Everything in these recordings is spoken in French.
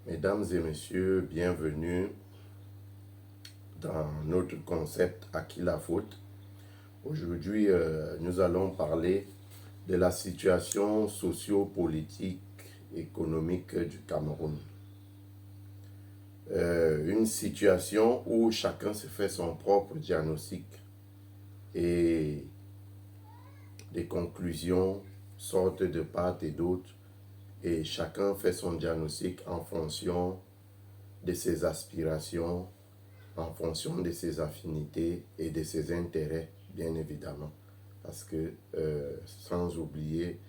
Mesdames et messieurs, bienvenue dans notre concept À qui la faute. Aujourd'hui, nous allons parler de la situation socio-politique, économique du Cameroun. Une situation où chacun se fait son propre diagnostic et des conclusions sortent de part et d'autre et chacun fait son diagnostic en fonction de ses aspirations, en fonction de ses affinités et de ses intérêts, bien évidemment. Parce que, sans oublier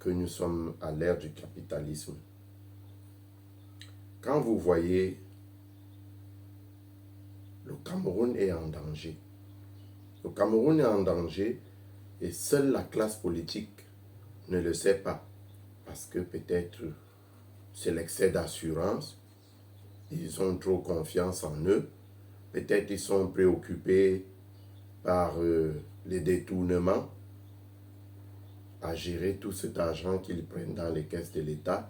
que nous sommes à l'ère du capitalisme. Quand vous voyez, le Cameroun est en danger. Le Cameroun est en danger et seule la classe politique ne le sait pas. Parce que peut-être c'est l'excès d'assurance, ils ont trop confiance en eux, peut-être ils sont préoccupés par les détournements à gérer tout cet argent qu'ils prennent dans les caisses de l'État.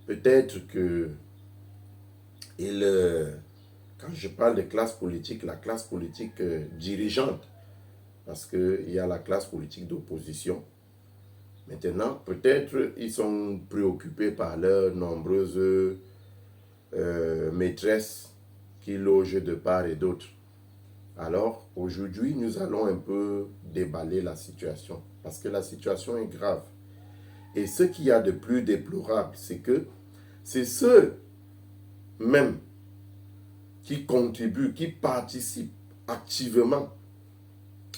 Peut-être que quand je parle de classe politique, la classe politique dirigeante, parce qu'il y a la classe politique d'opposition. Maintenant, peut-être ils sont préoccupés par leurs nombreuses maîtresses qui logent de part et d'autre. Alors, aujourd'hui, nous allons un peu déballer la situation, parce que la situation est grave. Et ce qu'il y a de plus déplorable, c'est que c'est ceux même qui contribuent, qui participent activement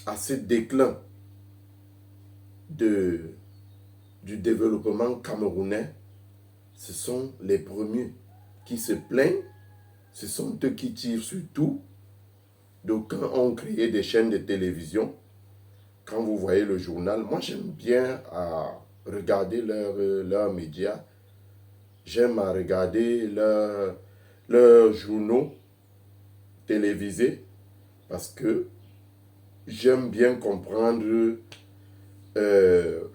à ce déclin du développement camerounais, ce sont les premiers qui se plaignent, ce sont eux qui tirent sur tout. D'aucuns ont créé des chaînes de télévision. Quand vous voyez le journal, moi j'aime bien à regarder leurs médias, j'aime à regarder leurs journaux télévisés parce que j'aime bien comprendre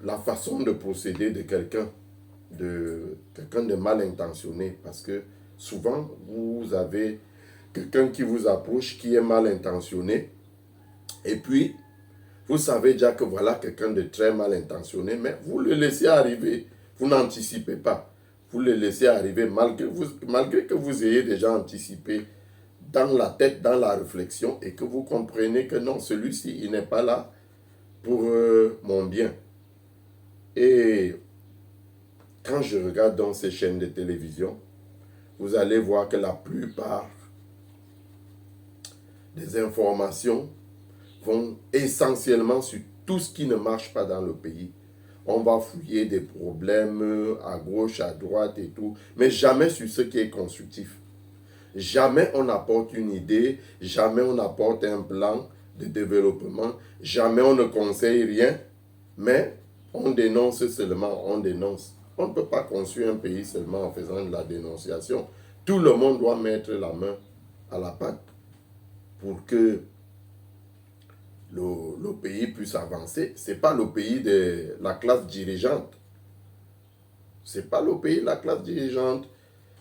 la façon de procéder de quelqu'un de mal intentionné, parce que souvent vous avez quelqu'un qui vous approche qui est mal intentionné et puis vous savez déjà que voilà quelqu'un de très mal intentionné, mais vous le laissez arriver, vous n'anticipez pas, vous le laissez arriver malgré que vous ayez déjà anticipé dans la tête, dans la réflexion, et que vous comprenez que non, celui-ci, il n'est pas là pour mon bien. Et quand je regarde dans ces chaînes de télévision, vous allez voir que la plupart des informations vont essentiellement sur tout ce qui ne marche pas dans le pays. On va fouiller des problèmes à gauche, à droite et tout, mais jamais sur ce qui est constructif. Jamais on apporte une idée, jamais on apporte un plan de développement, jamais on ne conseille rien, mais on dénonce seulement, on dénonce. On ne peut pas construire un pays seulement en faisant de la dénonciation. Tout le monde doit mettre la main à la pâte pour que le pays puisse avancer. Ce n'est pas le pays de la classe dirigeante. Ce n'est pas le pays de la classe dirigeante.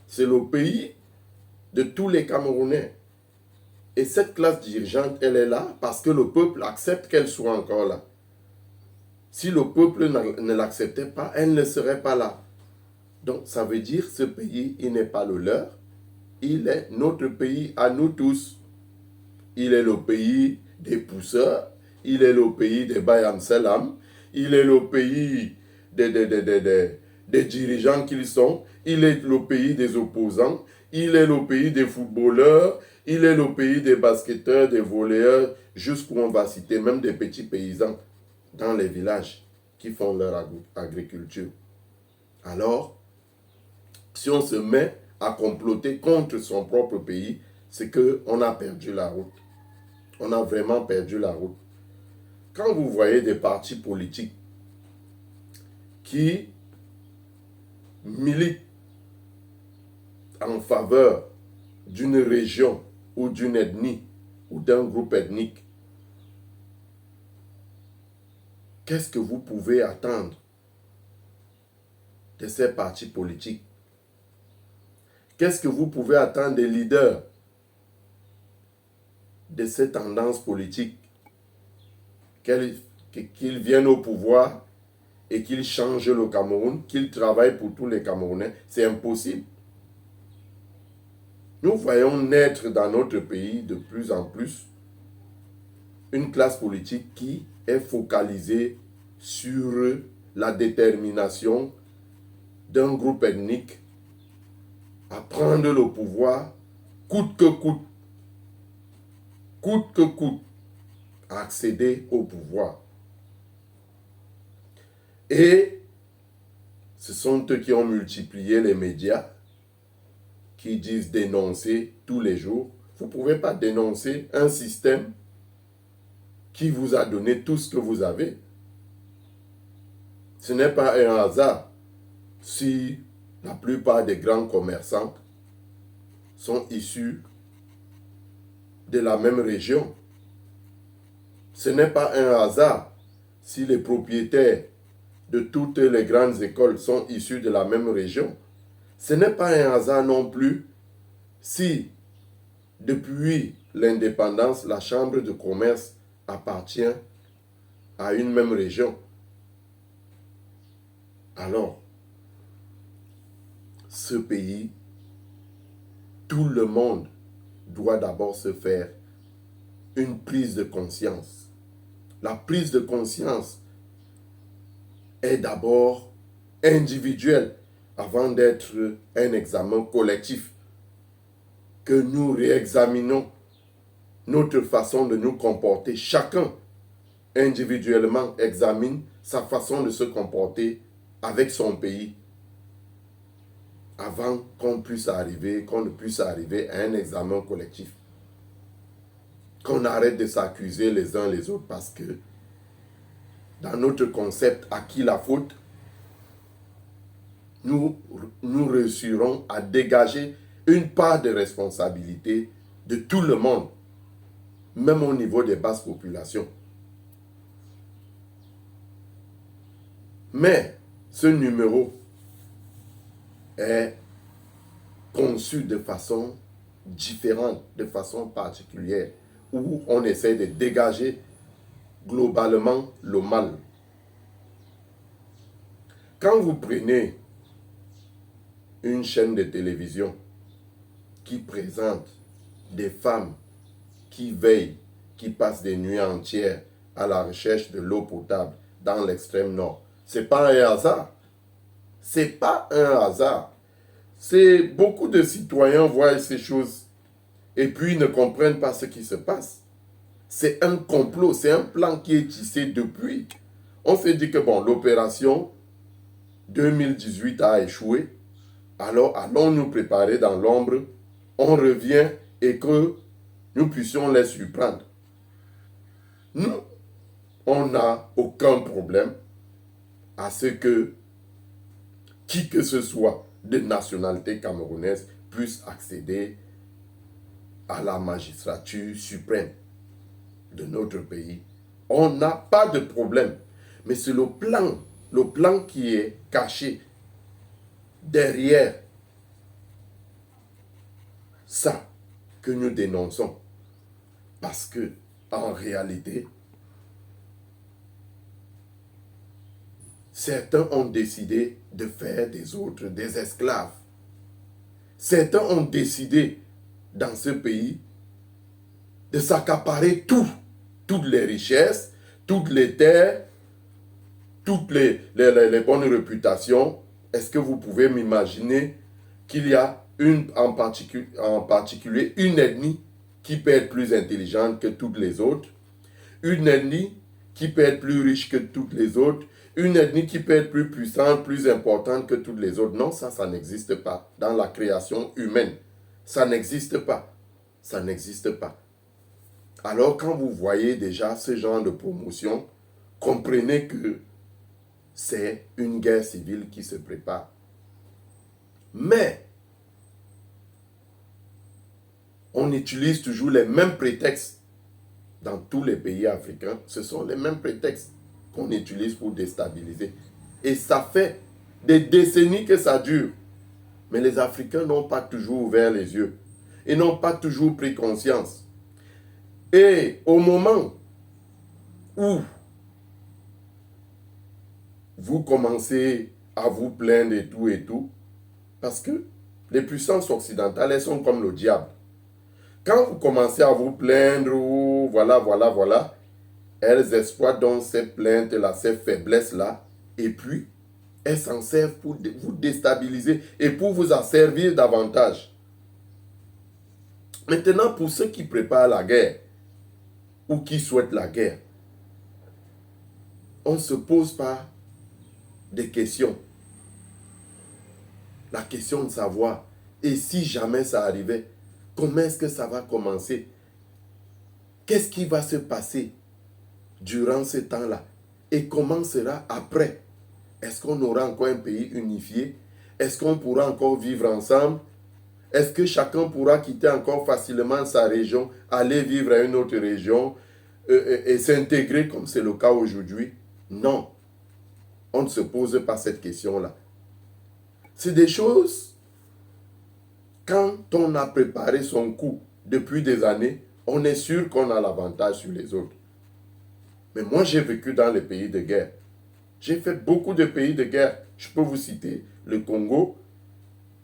C'est le pays de tous les Camerounais. Et cette classe dirigeante, elle est là parce que le peuple accepte qu'elle soit encore là. Si le peuple ne l'acceptait pas, elle ne serait pas là. Donc, ça veut dire que ce pays, il n'est pas le leur. Il est notre pays à nous tous. Il est le pays des pousseurs. Il est le pays des Bayam Salam. Il est le pays des dirigeants qu'ils sont. Il est le pays des opposants. Il est le pays des footballeurs. Il est le pays des basketteurs, des volleyeurs, jusqu'où on va citer même des petits paysans dans les villages qui font leur agriculture. Alors, si on se met à comploter contre son propre pays, c'est qu'on a perdu la route. On a vraiment perdu la route. Quand vous voyez des partis politiques qui militent en faveur d'une région ou d'une ethnie ou d'un groupe ethnique, qu'est-ce que vous pouvez attendre de ces partis politiques? Qu'est-ce que vous pouvez attendre des leaders de cette tendance politique? Qu'ils viennent au pouvoir et qu'ils changent le Cameroun, qu'ils travaillent pour tous les Camerounais? C'est impossible. Nous voyons naître dans notre pays de plus en plus une classe politique qui est focalisée sur la détermination d'un groupe ethnique à prendre le pouvoir coûte que coûte, à accéder au pouvoir. Et ce sont eux qui ont multiplié les médias, qui disent dénoncer tous les jours. Vous ne pouvez pas dénoncer un système qui vous a donné tout ce que vous avez. Ce n'est pas un hasard si la plupart des grands commerçants sont issus de la même région. Ce n'est pas un hasard si les propriétaires de toutes les grandes écoles sont issus de la même région. Ce n'est pas un hasard non plus si, depuis l'indépendance, la chambre de commerce appartient à une même région. Alors, ce pays, tout le monde doit d'abord se faire une prise de conscience. La prise de conscience est d'abord individuelle avant d'être un examen collectif. Que nous réexaminons notre façon de nous comporter. Chacun individuellement examine sa façon de se comporter avec son pays avant qu'on ne puisse arriver à un examen collectif. Qu'on arrête de s'accuser les uns les autres parce que dans notre concept à qui la faute, nous réussirons à dégager une part de responsabilité de tout le monde, même au niveau des basses populations. Mais ce numéro est conçu de façon différente, de façon particulière, où on essaie de dégager globalement le mal. Quand vous prenez une chaîne de télévision qui présente des femmes qui veillent, qui passent des nuits entières à la recherche de l'eau potable dans l'extrême nord, c'est pas un hasard. C'est pas un hasard. C'est beaucoup de citoyens voient ces choses et puis ne comprennent pas ce qui se passe. C'est un complot, c'est un plan qui est tissé depuis. On s'est dit que bon, l'opération 2018 a échoué. Alors allons nous préparer dans l'ombre. On revient et que nous puissions les surprendre. Nous, on n'a aucun problème à ce que qui que ce soit de nationalité camerounaise puisse accéder à la magistrature suprême de notre pays. On n'a pas de problème. Mais c'est le plan qui est caché derrière ça que nous dénonçons. Parce que, en réalité, certains ont décidé de faire des autres des esclaves. Certains ont décidé, dans ce pays, de s'accaparer toutes les richesses, toutes les terres, toutes les bonnes réputations. Est-ce que vous pouvez m'imaginer qu'il y a en particulier une ethnie qui peut être plus intelligente que toutes les autres, une ethnie qui peut être plus riche que toutes les autres, une ethnie qui peut être plus puissante, plus importante que toutes les autres? Non, ça n'existe pas dans la création humaine. Ça n'existe pas. Ça n'existe pas. Alors quand vous voyez déjà ce genre de promotion, comprenez que c'est une guerre civile qui se prépare. Mais on utilise toujours les mêmes prétextes dans tous les pays africains. Ce sont les mêmes prétextes qu'on utilise pour déstabiliser. Et ça fait des décennies que ça dure. Mais les Africains n'ont pas toujours ouvert les yeux. Ils n'ont pas toujours pris conscience. Et au moment où vous commencez à vous plaindre et tout, parce que les puissances occidentales, elles sont comme le diable. Quand vous commencez à vous plaindre, ou voilà, elles exploitent donc ces plaintes-là, ces faiblesses-là, et puis elles s'en servent pour vous déstabiliser et pour vous asservir davantage. Maintenant, pour ceux qui préparent la guerre, ou qui souhaitent la guerre, on ne se pose pas des questions. La question de savoir, et si jamais ça arrivait, comment est-ce que ça va commencer? Qu'est-ce qui va se passer durant ce temps-là? Et comment sera après? Est-ce qu'on aura encore un pays unifié? Est-ce qu'on pourra encore vivre ensemble? Est-ce que chacun pourra quitter encore facilement sa région, aller vivre à une autre région et s'intégrer comme c'est le cas aujourd'hui? Non. On ne se pose pas cette question-là. C'est des choses, quand on a préparé son coup depuis des années, on est sûr qu'on a l'avantage sur les autres. Mais moi, j'ai vécu dans les pays de guerre. J'ai fait beaucoup de pays de guerre. Je peux vous citer le Congo,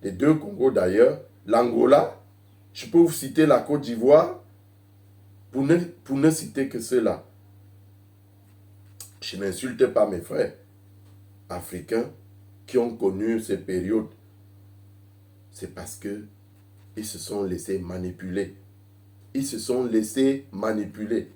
les deux Congos d'ailleurs, l'Angola, je peux vous citer la Côte d'Ivoire, pour ne citer que ceux-là. Je n'insulte pas mes frères africains qui ont connu ces périodes. C'est parce que ils se sont laissés manipuler. Ils se sont laissés manipuler.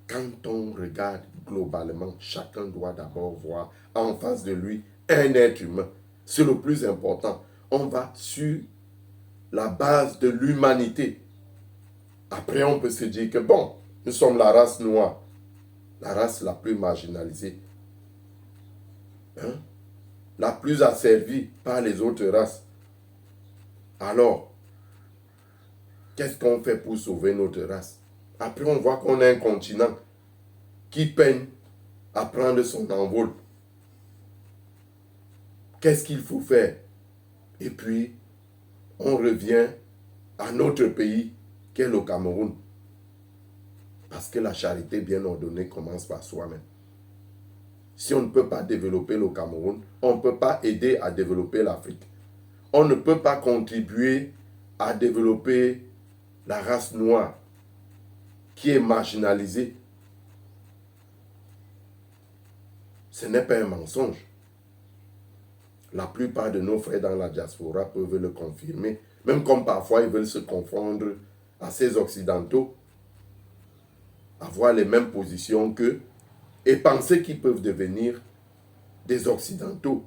Quand on regarde globalement, chacun doit d'abord voir en face de lui un être humain. C'est le plus important. On va sur la base de l'humanité. Après, on peut se dire que bon, nous sommes la race noire, la race la plus marginalisée, la plus asservie par les autres races. Alors, qu'est-ce qu'on fait pour sauver notre race? Après, on voit qu'on a un continent qui peine à prendre son envol. Qu'est-ce qu'il faut faire? Et puis, on revient à notre pays, qui est le Cameroun. Parce que la charité bien ordonnée commence par soi-même. Si on ne peut pas développer le Cameroun, on ne peut pas aider à développer l'Afrique. On ne peut pas contribuer à développer la race noire qui est marginalisée. Ce n'est pas un mensonge. La plupart de nos frères dans la diaspora peuvent le confirmer, même comme parfois ils veulent se confondre à ces occidentaux, avoir les mêmes positions qu'eux, et penser qu'ils peuvent devenir des occidentaux.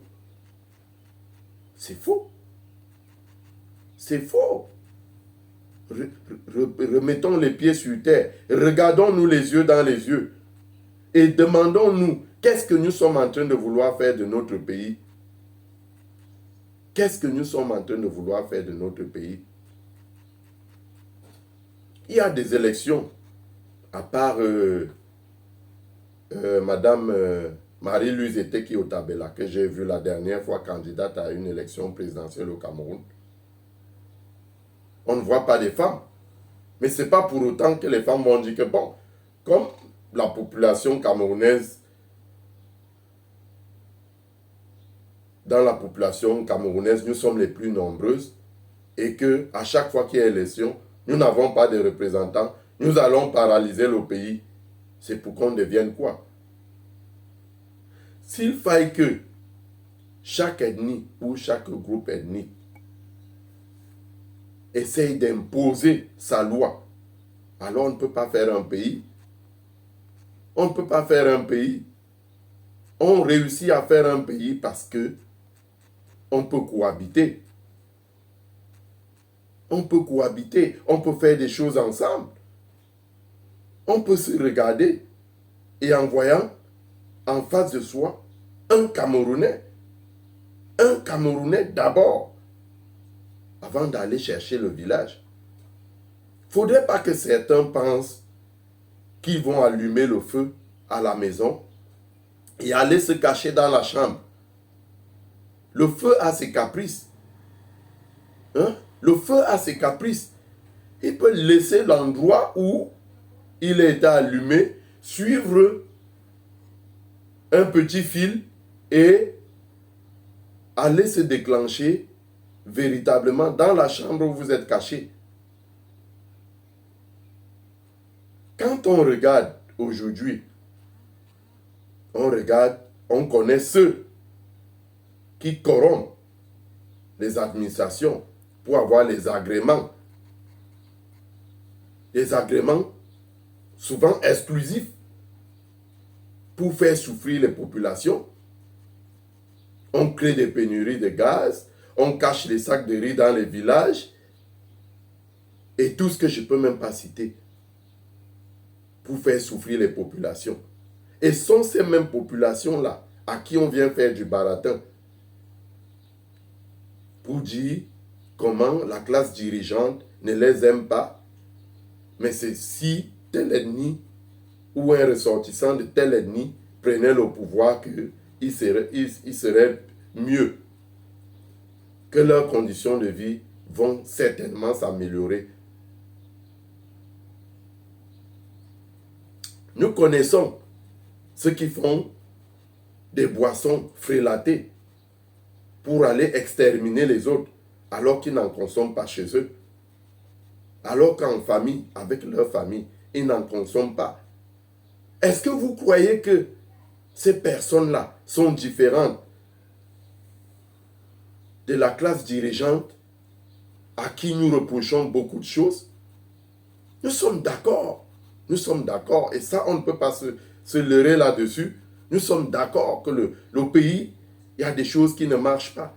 C'est faux. C'est faux. Remettons les pieds sur terre. Regardons-nous les yeux dans les yeux. Et demandons-nous, qu'est-ce que nous sommes en train de vouloir faire de notre pays? Qu'est-ce que nous sommes en train de vouloir faire de notre pays? Il y a des élections, à part Madame Marie-Louise Eteki Otabela, que j'ai vue la dernière fois candidate à une élection présidentielle au Cameroun. On ne voit pas les femmes. Mais ce n'est pas pour autant que les femmes vont dire que, bon, comme la population camerounaise, dans la population camerounaise, nous sommes les plus nombreuses, et que à chaque fois qu'il y a élection, nous n'avons pas de représentants, nous allons paralyser le pays. C'est pour qu'on devienne quoi? S'il faille que chaque ethnie ou chaque groupe ethnique essaye d'imposer sa loi, alors on ne peut pas faire un pays. On ne peut pas faire un pays. On réussit à faire un pays parce que on peut cohabiter. On peut cohabiter. On peut faire des choses ensemble. On peut se regarder et en voyant en face de soi un Camerounais. Un Camerounais d'abord, avant d'aller chercher le village. Il ne faudrait pas que certains pensent qu'ils vont allumer le feu à la maison et aller se cacher dans la chambre Le feu a ses caprices. Hein? Le feu a ses caprices. Il peut laisser l'endroit où il a été allumé, suivre un petit fil et aller se déclencher véritablement dans la chambre où vous êtes caché. Quand on regarde aujourd'hui, on connaît ceux qui corrompent les administrations pour avoir les agréments. Les agréments souvent exclusifs pour faire souffrir les populations. On crée des pénuries de gaz, on cache les sacs de riz dans les villages et tout ce que je ne peux même pas citer pour faire souffrir les populations. Et sont ces mêmes populations-là à qui on vient faire du baratin pour dire comment la classe dirigeante ne les aime pas, mais c'est si tel ennemi ou un ressortissant de tel ennemi prenait le pouvoir qu'il serait mieux, que leurs conditions de vie vont certainement s'améliorer. Nous connaissons ceux qui font des boissons frélatées pour aller exterminer les autres, alors qu'ils n'en consomment pas chez eux. Alors qu'en famille, avec leur famille, ils n'en consomment pas. Est-ce que vous croyez que ces personnes-là sont différentes de la classe dirigeante à qui nous reprochons beaucoup de choses? Nous sommes d'accord. Nous sommes d'accord. Et ça, on ne peut pas se leurrer là-dessus. Nous sommes d'accord que le pays, il y a des choses qui ne marchent pas.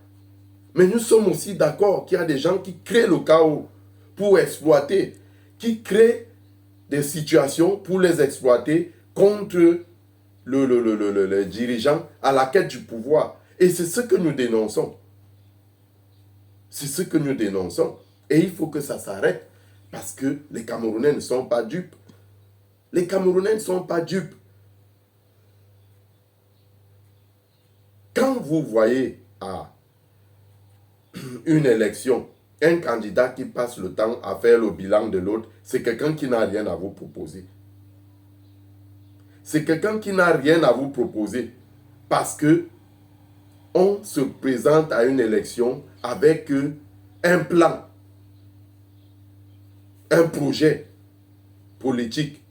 Mais nous sommes aussi d'accord qu'il y a des gens qui créent le chaos pour exploiter, qui créent des situations pour les exploiter contre le dirigeant à la quête du pouvoir. Et c'est ce que nous dénonçons. C'est ce que nous dénonçons. Et il faut que ça s'arrête. Parce que les Camerounais ne sont pas dupes. Les Camerounais ne sont pas dupes. Quand vous voyez à une élection un candidat qui passe le temps à faire le bilan de l'autre, c'est quelqu'un qui n'a rien à vous proposer. C'est quelqu'un qui n'a rien à vous proposer. Parce que on se présente à une élection avec un plan, un projet politique,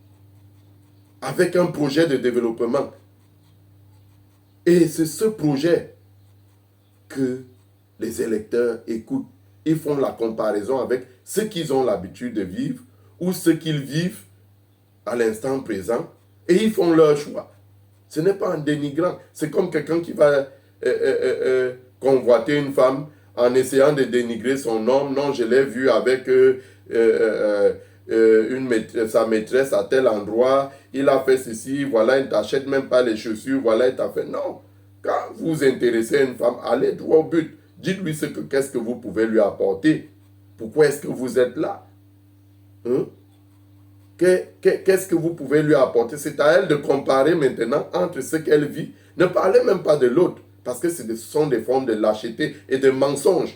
avec un projet de développement. Et c'est ce projet que les électeurs écoutent. Ils font la comparaison avec ce qu'ils ont l'habitude de vivre ou ce qu'ils vivent à l'instant présent et ils font leur choix. Ce n'est pas en dénigrant. C'est comme quelqu'un qui va convoiter une femme en essayant de dénigrer son homme. Non, je l'ai vu avec sa maîtresse à tel endroit. Il a fait ceci. Voilà, il ne t'achète même pas les chaussures. Voilà, il t'a fait... Non. Quand vous vous intéressez à une femme, allez droit au but. Dites-lui qu'est-ce que vous pouvez lui apporter. Pourquoi est-ce que vous êtes là? Hein? Qu'est-ce que vous pouvez lui apporter? C'est à elle de comparer maintenant entre ce qu'elle vit. Ne parlez même pas de l'autre. Parce que ce sont des formes de lâcheté et de mensonges.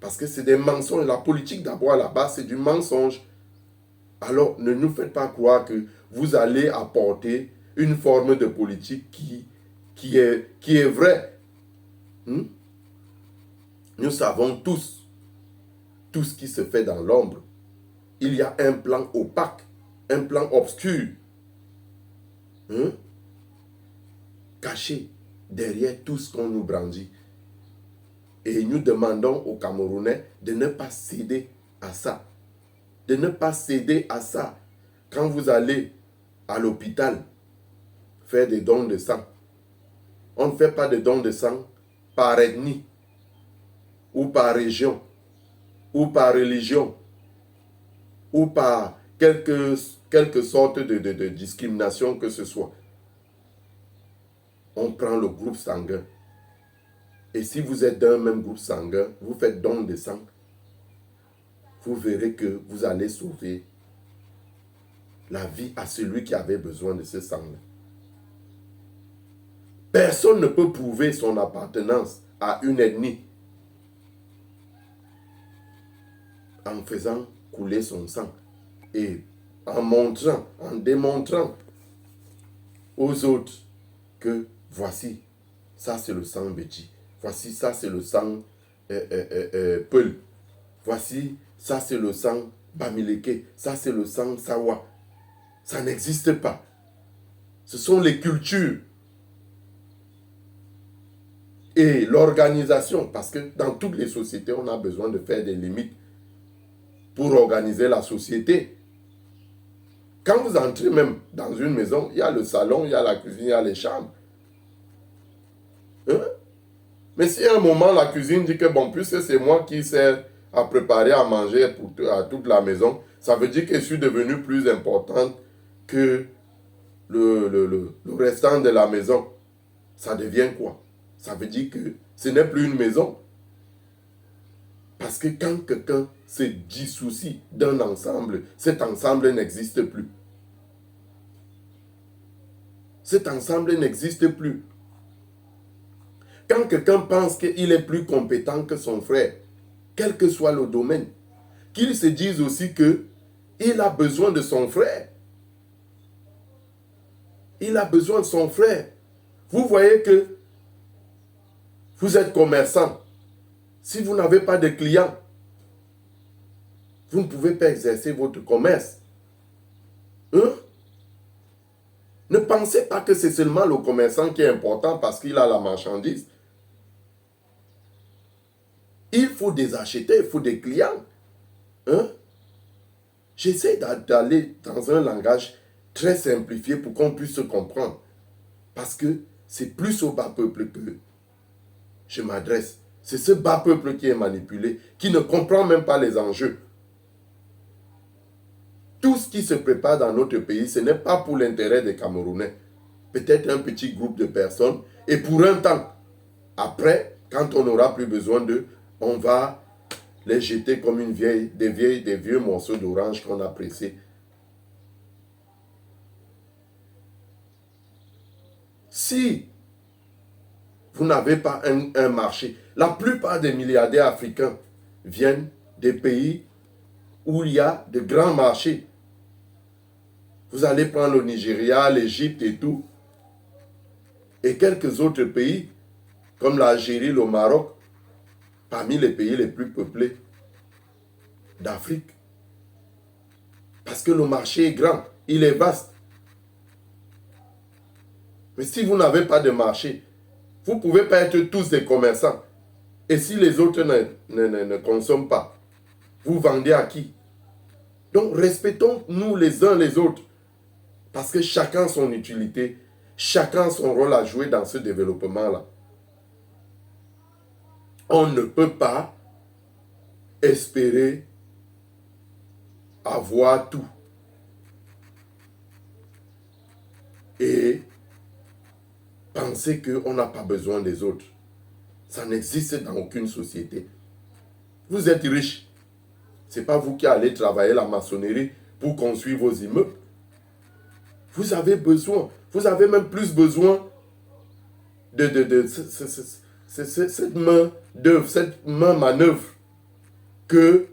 Parce que c'est des mensonges. La politique d'abord là-bas, c'est du mensonge. Alors, ne nous faites pas croire que vous allez apporter une forme de politique qui est vraie. Nous savons tous tout ce qui se fait dans l'ombre. Il y a un plan opaque, un plan obscur, caché derrière tout ce qu'on nous brandit. Et nous demandons aux Camerounais de ne pas céder à ça. De ne pas céder à ça. Quand vous allez à l'hôpital faire des dons de sang, on ne fait pas de dons de sang par ethnie, ou par région, ou par religion, ou par quelque sorte de discrimination que ce soit. On prend le groupe sanguin. Et si vous êtes d'un même groupe sanguin, vous faites don de sang, vous verrez que vous allez sauver la vie à celui qui avait besoin de ce sang-là. Personne ne peut prouver son appartenance à une ethnie en faisant couler son sang et en démontrant aux autres que voici, ça c'est le sang Béji, voici ça c'est le sang Peul, voici ça c'est le sang Bamileke, ça c'est le sang Sawa. Ça n'existe pas. Ce sont les cultures et l'organisation, parce que dans toutes les sociétés, on a besoin de faire des limites pour organiser la société. Quand vous entrez même dans une maison, il y a le salon, il y a la cuisine, il y a les chambres. Hein? Mais si à un moment la cuisine dit que bon, puisque c'est moi qui sers à préparer à manger à toute la maison, ça veut dire que je suis devenu plus importante que le restant de la maison. Ça devient quoi? Ça veut dire que ce n'est plus une maison. Parce que quand quelqu'un se dissocie d'un ensemble, cet ensemble n'existe plus. Cet ensemble n'existe plus. Quand quelqu'un pense qu'il est plus compétent que son frère, quel que soit le domaine, qu'il se dise aussi qu'il a besoin de son frère. Il a besoin de son frère. Vous voyez que vous êtes commerçant. Si vous n'avez pas de clients, vous ne pouvez pas exercer votre commerce. Hein? Ne pensez pas que c'est seulement le commerçant qui est important parce qu'il a la marchandise. Il faut des acheteurs, il faut des clients. Hein? J'essaie d'aller dans un langage très simplifié pour qu'on puisse se comprendre. Parce que c'est plus au bas peuple que je m'adresse. C'est ce bas peuple qui est manipulé, qui ne comprend même pas les enjeux. Tout ce qui se prépare dans notre pays, ce n'est pas pour l'intérêt des Camerounais. Peut-être un petit groupe de personnes. Et pour un temps, après, quand on n'aura plus besoin d'eux, on va les jeter comme des vieux morceaux d'orange qu'on a pressés. Si vous n'avez pas un marché, la plupart des milliardaires africains viennent des pays où il y a de grands marchés. Vous allez prendre le Nigeria, l'Égypte et tout. Et quelques autres pays, comme l'Algérie, le Maroc, parmi les pays les plus peuplés d'Afrique. Parce que le marché est grand, il est vaste. Mais si vous n'avez pas de marché, vous ne pouvez pas être tous des commerçants. Et si les autres ne consomment pas, vous vendez à qui? Donc respectons-nous les uns les autres. Parce que chacun son utilité, chacun son rôle à jouer dans ce développement-là. On ne peut pas espérer avoir tout. Et penser qu'on n'a pas besoin des autres. Ça n'existe dans aucune société. Vous êtes riche. Ce n'est pas vous qui allez travailler la maçonnerie pour construire vos immeubles. Vous avez besoin, vous avez même plus besoin de cette main d'œuvre, cette main manœuvre que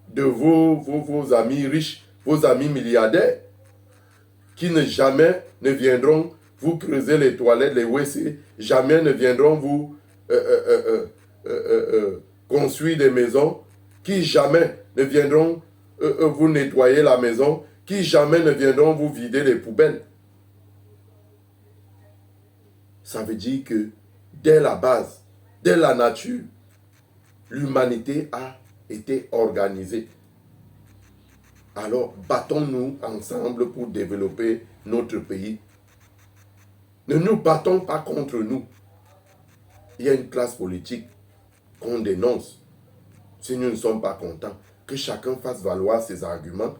de vos amis riches, vos amis milliardaires qui jamais ne viendront vous creuser les toilettes, les WC, jamais ne viendront vous construire des maisons, qui jamais ne viendront vous nettoyer la maison, qui jamais ne viendront vous vider les poubelles. Ça veut dire que dès la base, dès la nature, l'humanité a été organisée. Alors, battons-nous ensemble pour développer notre pays. Ne nous battons pas contre nous. Il y a une classe politique qu'on dénonce. Si nous ne sommes pas contents, que chacun fasse valoir ses arguments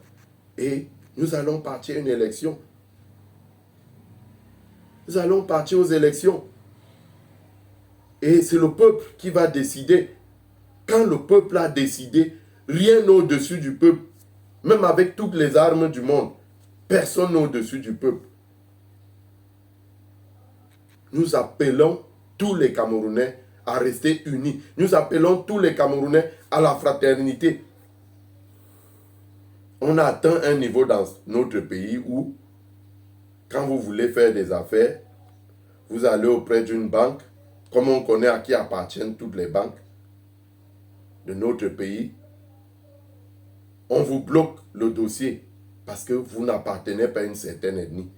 et nous allons partir à une élection. Nous allons partir aux élections. Et c'est le peuple qui va décider. Quand le peuple a décidé, rien n'est au-dessus du peuple. Même avec toutes les armes du monde, personne n'est au-dessus du peuple. nous appelons tous les Camerounais à rester unis. Nous appelons tous les Camerounais à la fraternité. On a atteint un niveau dans notre pays où, quand vous voulez faire des affaires, vous allez auprès d'une banque, comme on connaît à qui appartiennent toutes les banques de notre pays, on vous bloque le dossier parce que vous n'appartenez pas à une certaine ethnie.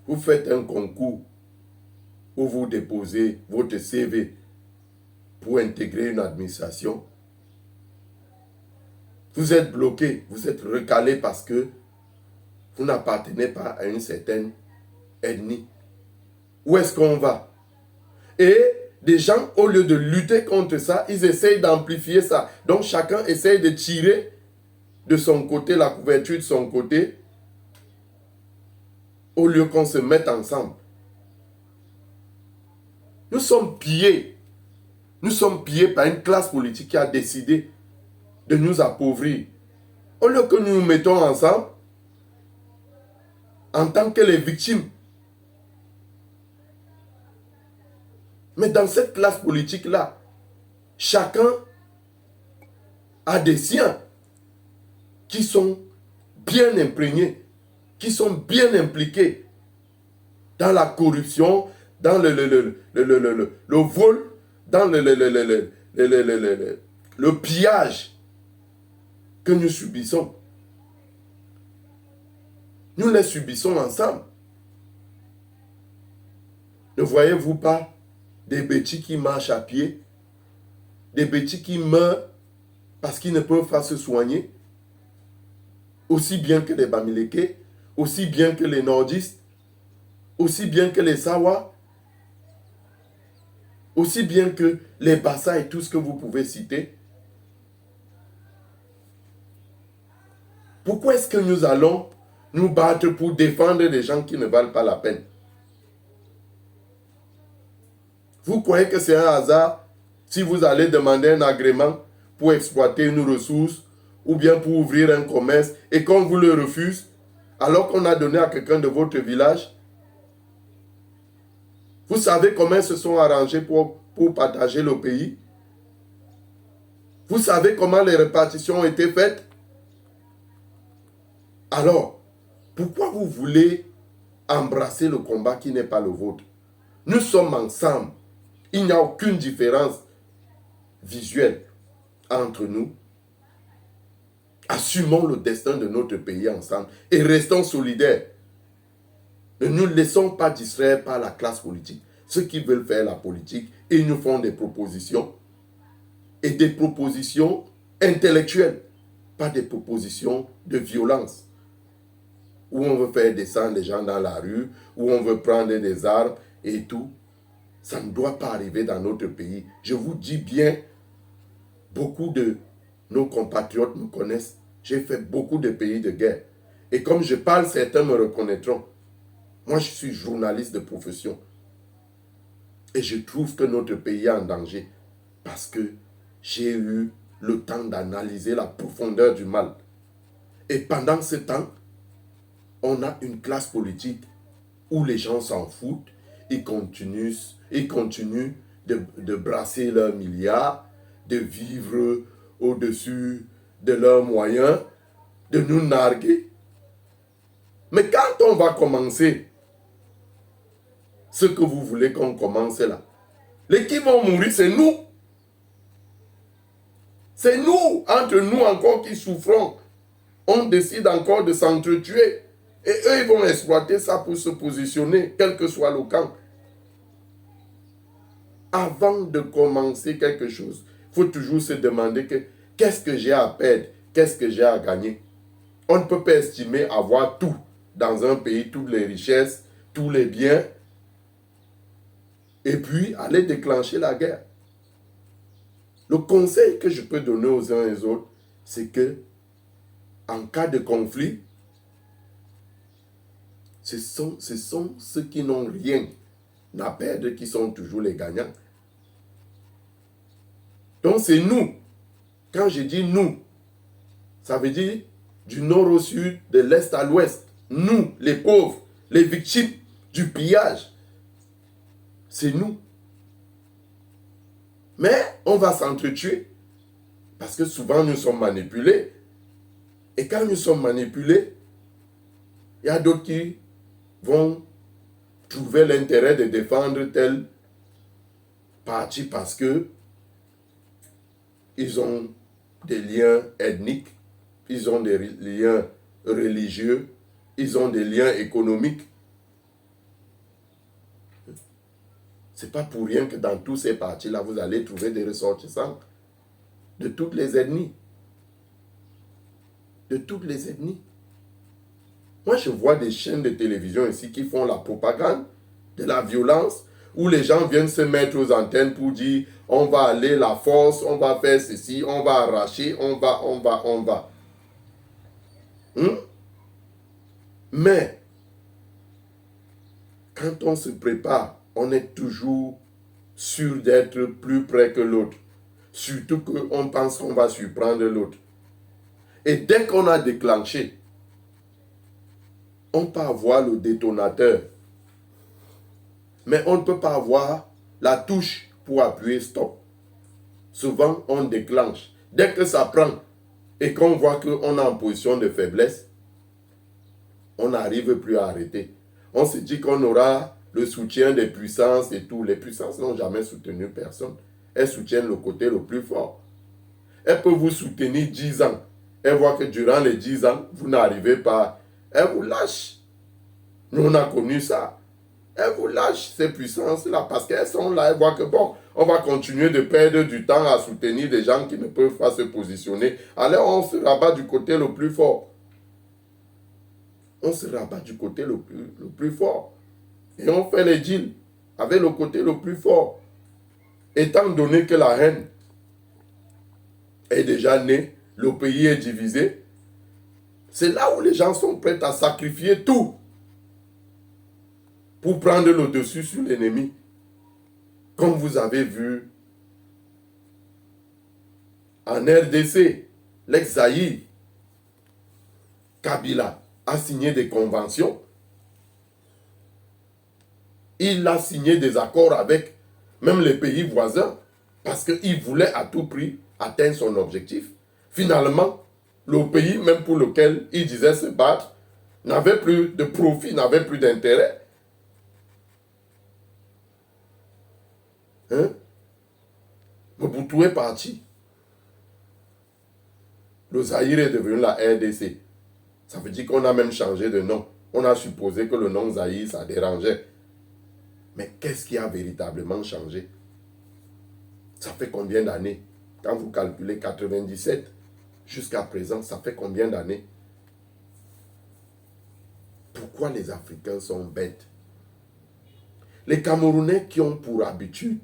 Vous faites un concours où vous déposez votre CV pour intégrer une administration. Vous êtes bloqué, vous êtes recalé parce que vous n'appartenez pas à une certaine ethnie. Où est-ce qu'on va? Et des gens, au lieu de lutter contre ça, ils essayent d'amplifier ça. Donc chacun essaye de tirer de son côté la couverture de son côté, au lieu qu'on se mette ensemble. Nous sommes pillés. Nous sommes pillés par une classe politique qui a décidé de nous appauvrir. Au lieu que nous nous mettons ensemble, en tant que les victimes. Mais dans cette classe politique-là, chacun a des siens qui sont bien imprégnés, qui sont bien impliqués dans la corruption, dans le vol, dans le pillage que nous subissons. Nous les subissons ensemble. Ne voyez-vous pas des bêtis qui marchent à pied, des bêtis qui meurent parce qu'ils ne peuvent pas se soigner, aussi bien que les Bamileke, aussi bien que les nordistes, aussi bien que les Sawa, aussi bien que les Bassa et tout ce que vous pouvez citer. Pourquoi est-ce que nous allons nous battre pour défendre des gens qui ne valent pas la peine? Vous croyez que c'est un hasard si vous allez demander un agrément pour exploiter une ressource ou bien pour ouvrir un commerce et qu'on vous le refuse alors qu'on a donné à quelqu'un de votre village? Vous savez comment ils se sont arrangés pour partager le pays? Vous savez comment les répartitions ont été faites? Alors, pourquoi vous voulez embrasser le combat qui n'est pas le vôtre? Nous sommes ensemble. Il n'y a aucune différence visuelle entre nous. Assumons le destin de notre pays ensemble et restons solidaires. Ne nous laissons pas distraire par la classe politique. Ceux qui veulent faire la politique, ils nous font des propositions. Et des propositions intellectuelles, pas des propositions de violence. Où on veut faire descendre les gens dans la rue, où on veut prendre des armes et tout. Ça ne doit pas arriver dans notre pays. Je vous dis bien, beaucoup de nos compatriotes me connaissent. J'ai fait beaucoup de pays de guerre. Et comme je parle, certains me reconnaîtront. Moi, je suis journaliste de profession. Et je trouve que notre pays est en danger. Parce que j'ai eu le temps d'analyser la profondeur du mal. Et pendant ce temps, on a une classe politique où les gens s'en foutent. Ils continuent de brasser leurs milliards, de vivre au-dessus de leurs moyens, de nous narguer. Mais quand on va commencer ce que vous voulez qu'on commence là, les qui vont mourir, c'est nous. C'est nous, entre nous encore qui souffrons. On décide encore de s'entretuer. Et eux, ils vont exploiter ça pour se positionner, quel que soit le camp. Avant de commencer quelque chose, il faut toujours se demander qu'est-ce que j'ai à perdre, qu'est-ce que j'ai à gagner. On ne peut pas estimer avoir tout dans un pays, toutes les richesses, tous les biens, et puis aller déclencher la guerre. Le conseil que je peux donner aux uns et aux autres, c'est que en cas de conflit, ce sont ceux qui n'ont rien à perdre qui sont toujours les gagnants. Donc c'est nous. Quand je dis nous, ça veut dire du nord au sud, de l'est à l'ouest. Nous, les pauvres, les victimes du pillage. c'est nous. Mais on va s'entretuer. Parce que souvent nous sommes manipulés. Et quand nous sommes manipulés, il y a d'autres qui vont trouver l'intérêt de défendre tel parti parce que ils ont des liens ethniques, ils ont des liens religieux, ils ont des liens économiques. C'est pas pour rien que dans tous ces partis-là, vous allez trouver des ressortissants de toutes les ethnies. De toutes les ethnies. Moi, je vois des chaînes de télévision ici qui font la propagande de la violence, où les gens viennent se mettre aux antennes pour dire on va aller la force, on va faire ceci, on va arracher, on va. Mais, quand on se prépare, on est toujours sûr d'être plus près que l'autre. Surtout qu'on pense qu'on va surprendre l'autre. Et dès qu'on a déclenché, on peut avoir le détonateur. Mais on ne peut pas avoir la touche pour appuyer stop. Souvent, on déclenche. Dès que ça prend et qu'on voit qu'on est en position de faiblesse, on n'arrive plus à arrêter. On se dit qu'on aura le soutien des puissances et tout. Les puissances n'ont jamais soutenu personne. Elles soutiennent le côté le plus fort. Elles peuvent vous soutenir 10 ans. Elles voient que durant les 10 ans, vous n'arrivez pas. Elles vous lâchent. Nous, on a connu ça. Elles vous lâchent ces puissances-là parce qu'elles sont là. Elles voient que bon, on va continuer de perdre du temps à soutenir des gens qui ne peuvent pas se positionner. Alors on se rabat du côté le plus fort. On se rabat du côté le plus fort. Et on fait les deals avec le côté le plus fort. Étant donné que la haine est déjà née, le pays est divisé, c'est là où les gens sont prêts à sacrifier tout pour prendre le dessus sur l'ennemi. Comme vous avez vu en RDC, l'ex-Zaïre, Kabila a signé des conventions. Il a signé des accords avec même les pays voisins parce qu'il voulait à tout prix atteindre son objectif. Finalement, le pays, même pour lequel il disait se battre, n'avait plus de profit, n'avait plus d'intérêt. Mobutu est parti. Le Zaïre est devenu la RDC. Ça veut dire qu'on a même changé de nom. On a supposé que le nom Zaïre, ça dérangeait. Mais qu'est-ce qui a véritablement changé? Ça fait combien d'années? Quand vous calculez 97 jusqu'à présent, ça fait combien d'années? Pourquoi les Africains sont bêtes? Les Camerounais qui ont pour habitude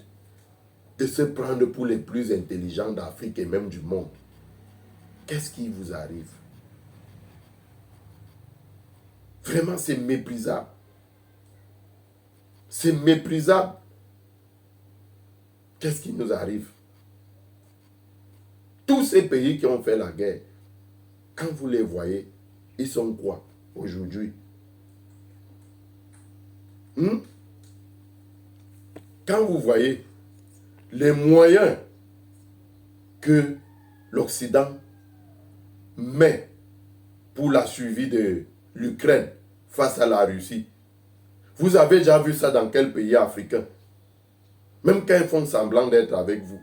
de se prendre pour les plus intelligents d'Afrique et même du monde, qu'est-ce qui vous arrive? Vraiment, c'est méprisable. C'est méprisable. Qu'est-ce qui nous arrive? Tous ces pays qui ont fait la guerre, quand vous les voyez, ils sont quoi aujourd'hui? Quand vous voyez les moyens que l'Occident met pour la survie de l'Ukraine face à la Russie, vous avez déjà vu ça dans quel pays africain? Même quand ils font semblant d'être avec vous.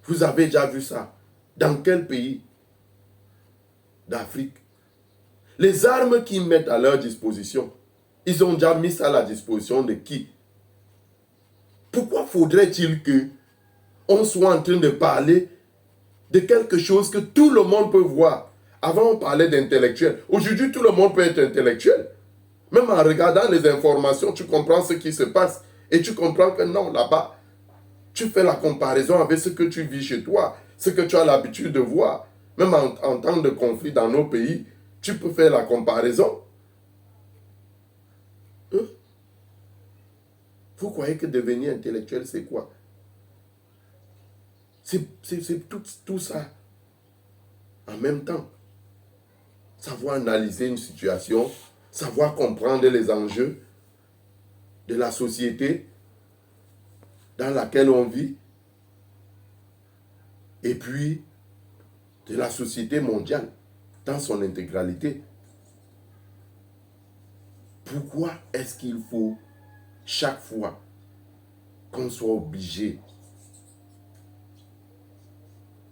Vous avez déjà vu ça? Dans quel pays d'Afrique? Les armes qu'ils mettent à leur disposition, ils ont déjà mis ça à la disposition de qui? Pourquoi faudrait-il que on soit en train de parler de quelque chose que tout le monde peut voir? Avant, on parlait d'intellectuels. Aujourd'hui, tout le monde peut être intellectuel. Même en regardant les informations, tu comprends ce qui se passe. Et tu comprends que non, là-bas, tu fais la comparaison avec ce que tu vis chez toi, ce que tu as l'habitude de voir. Même en temps de conflit dans nos pays, tu peux faire la comparaison. Vous croyez que devenir intellectuel, c'est quoi? C'est tout ça en même temps. Savoir analyser une situation, savoir comprendre les enjeux, de la société dans laquelle on vit, et puis de la société mondiale dans son intégralité. Pourquoi est-ce qu'il faut chaque fois qu'on soit obligé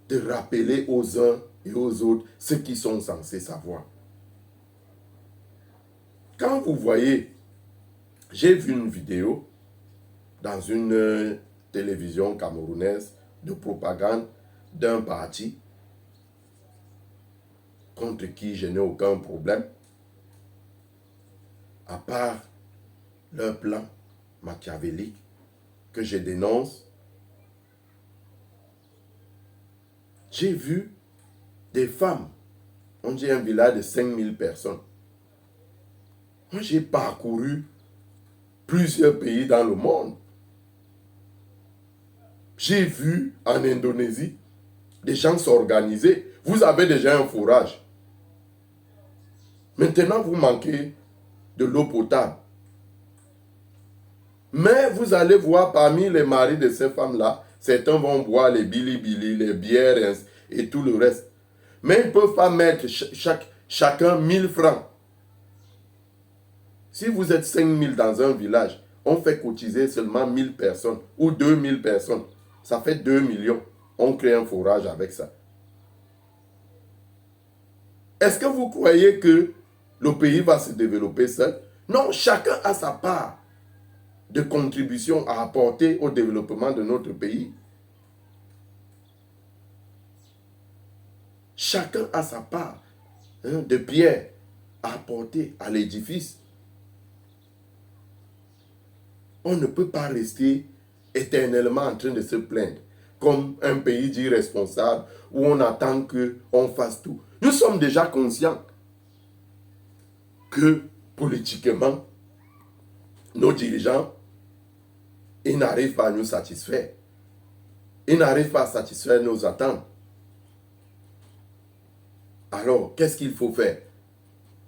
de rappeler aux uns et aux autres ce qu'ils sont censés savoir? Quand vous voyez, j'ai vu une vidéo dans une télévision camerounaise de propagande d'un parti contre qui je n'ai aucun problème, à part leur plan machiavélique que je dénonce. J'ai vu des femmes, on dit un village de 5000 personnes. Moi, j'ai parcouru plusieurs pays dans le monde. J'ai vu en Indonésie des gens s'organiser. Vous avez déjà un fourrage. Maintenant, vous manquez de l'eau potable. Mais vous allez voir parmi les maris de ces femmes-là, certains vont boire les bili-bili, les bières et tout le reste. Mais ils ne peuvent pas mettre chacun 1000 francs. Si vous êtes 5000 dans un village, on fait cotiser seulement 1000 personnes ou 2000 personnes. Ça fait 2 millions. On crée un fourrage avec ça. Est-ce que vous croyez que le pays va se développer seul? Non, chacun a sa part de contribution à apporter au développement de notre pays. Chacun a sa part de pierre à apporter à l'édifice. On ne peut pas rester éternellement en train de se plaindre comme un pays d'irresponsables où on attend qu'on fasse tout. Nous sommes déjà conscients que politiquement, nos dirigeants, ils n'arrivent pas à nous satisfaire. Ils n'arrivent pas à satisfaire nos attentes. Alors, qu'est-ce qu'il faut faire?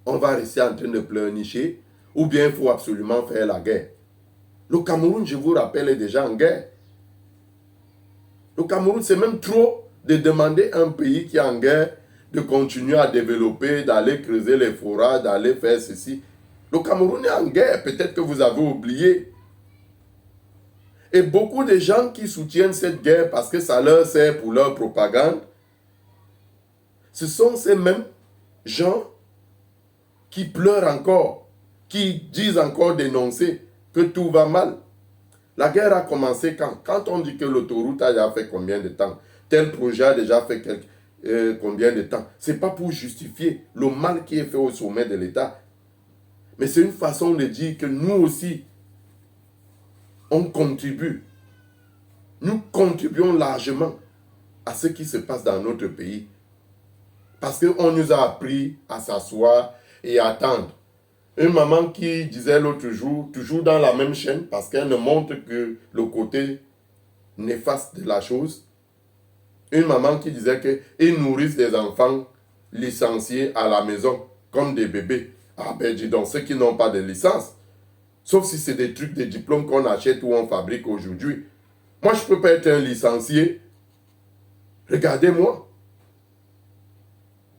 On va rester en train de pleurnicher ou bien il faut absolument faire la guerre? Le Cameroun, je vous rappelle, est déjà en guerre. Le Cameroun, c'est même trop de demander à un pays qui est en guerre de continuer à développer, d'aller creuser les forages, d'aller faire ceci. Le Cameroun est en guerre, peut-être que vous avez oublié. Et beaucoup de gens qui soutiennent cette guerre parce que ça leur sert pour leur propagande, ce sont ces mêmes gens qui pleurent encore, qui disent encore dénoncer que tout va mal. La guerre a commencé quand? Quand on dit que l'autoroute a déjà fait combien de temps? Tel projet a déjà fait combien de temps? Ce n'est pas pour justifier le mal qui est fait au sommet de l'État. Mais c'est une façon de dire que nous aussi, on contribue. Nous contribuons largement à ce qui se passe dans notre pays. Parce qu'on nous a appris à s'asseoir et à attendre. Une maman qui disait l'autre jour, toujours dans la même chaîne, parce qu'elle ne montre que le côté néfaste de la chose. Une maman qui disait qu'ils nourrissent des enfants licenciés à la maison, comme des bébés. Ah ben dis donc, ceux qui n'ont pas de licence, sauf si c'est des trucs, des diplômes qu'on achète ou on fabrique aujourd'hui. Moi, je ne peux pas être un licencié. Regardez-moi.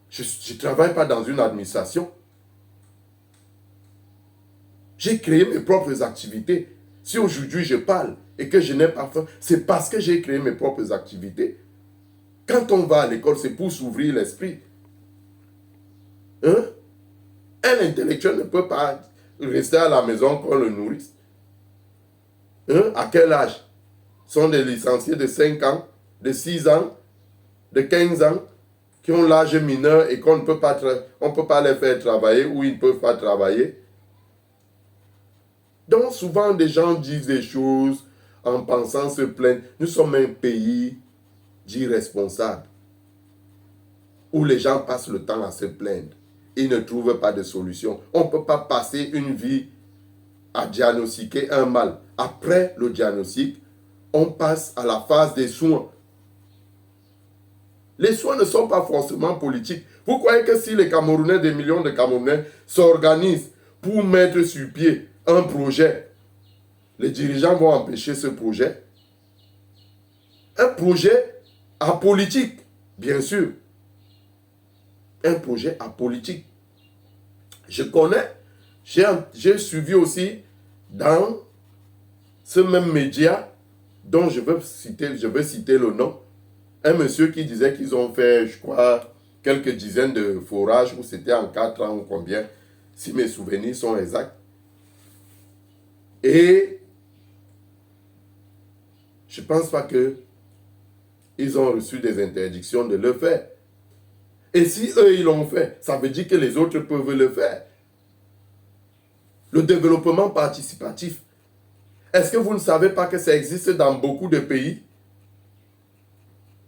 Je ne travaille pas dans une administration. J'ai créé mes propres activités. Si aujourd'hui je parle et que je n'ai pas faim, c'est parce que j'ai créé mes propres activités. Quand on va à l'école, c'est pour s'ouvrir l'esprit. Un intellectuel ne peut pas rester à la maison qu'on le nourrisse. À quel âge? Sont des licenciés de 5 ans, de 6 ans, de 15 ans, qui ont l'âge mineur et qu'on ne peut pas, on peut pas les faire travailler ou ils ne peuvent pas travailler. Donc souvent des gens disent des choses en pensant se plaindre. Nous sommes un pays d'irresponsables où les gens passent le temps à se plaindre. Ils ne trouvent pas de solution. On ne peut pas passer une vie à diagnostiquer un mal. Après le diagnostic, on passe à la phase des soins. Les soins ne sont pas forcément politiques. Vous croyez que si les Camerounais, des millions de Camerounais, s'organisent pour mettre sur pied un projet les dirigeants vont empêcher ce projet. Un projet apolitique, bien sûr. Un projet apolitique. Je connais, j'ai suivi aussi dans ce même média dont je veux citer le nom, un monsieur qui disait qu'ils ont fait, je crois, quelques dizaines de forages où c'était en 4 ans ou combien, si mes souvenirs sont exacts. Et je ne pense pas qu'ils ont reçu des interdictions de le faire. Et si eux, ils l'ont fait, ça veut dire que les autres peuvent le faire. Le développement participatif. Est-ce que vous ne savez pas que ça existe dans beaucoup de pays?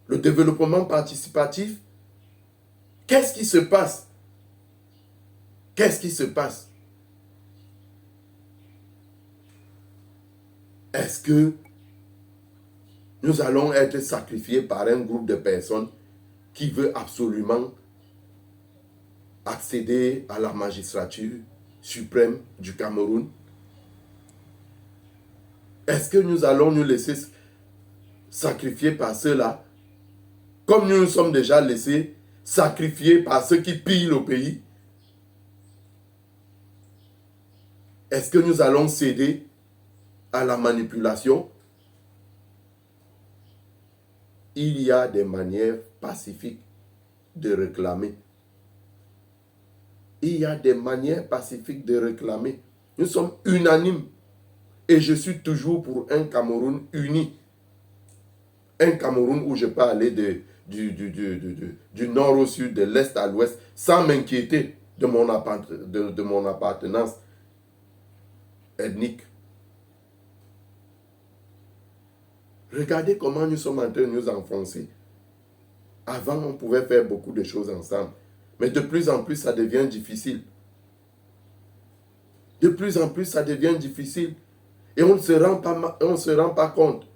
Le développement participatif. Qu'est-ce qui se passe? Qu'est-ce qui se passe? Est-ce que nous allons être sacrifiés par un groupe de personnes qui veut absolument accéder à la magistrature suprême du Cameroun? Est-ce que nous allons nous laisser sacrifier par ceux-là, comme nous nous sommes déjà laissés sacrifier par ceux qui pillent le pays? Est-ce que nous allons céder à la manipulation? Il y a des manières pacifiques de réclamer. Il y a des manières pacifiques de réclamer. Nous sommes unanimes. Et je suis toujours pour un Cameroun uni. Un Cameroun où je peux aller du nord au sud, de l'est à l'ouest, sans m'inquiéter de mon appartenance ethnique. Regardez comment nous sommes en train de nous enfoncer. Avant, on pouvait faire beaucoup de choses ensemble. Mais de plus en plus, ça devient difficile. De plus en plus, ça devient difficile. Et on ne se rend pas compte.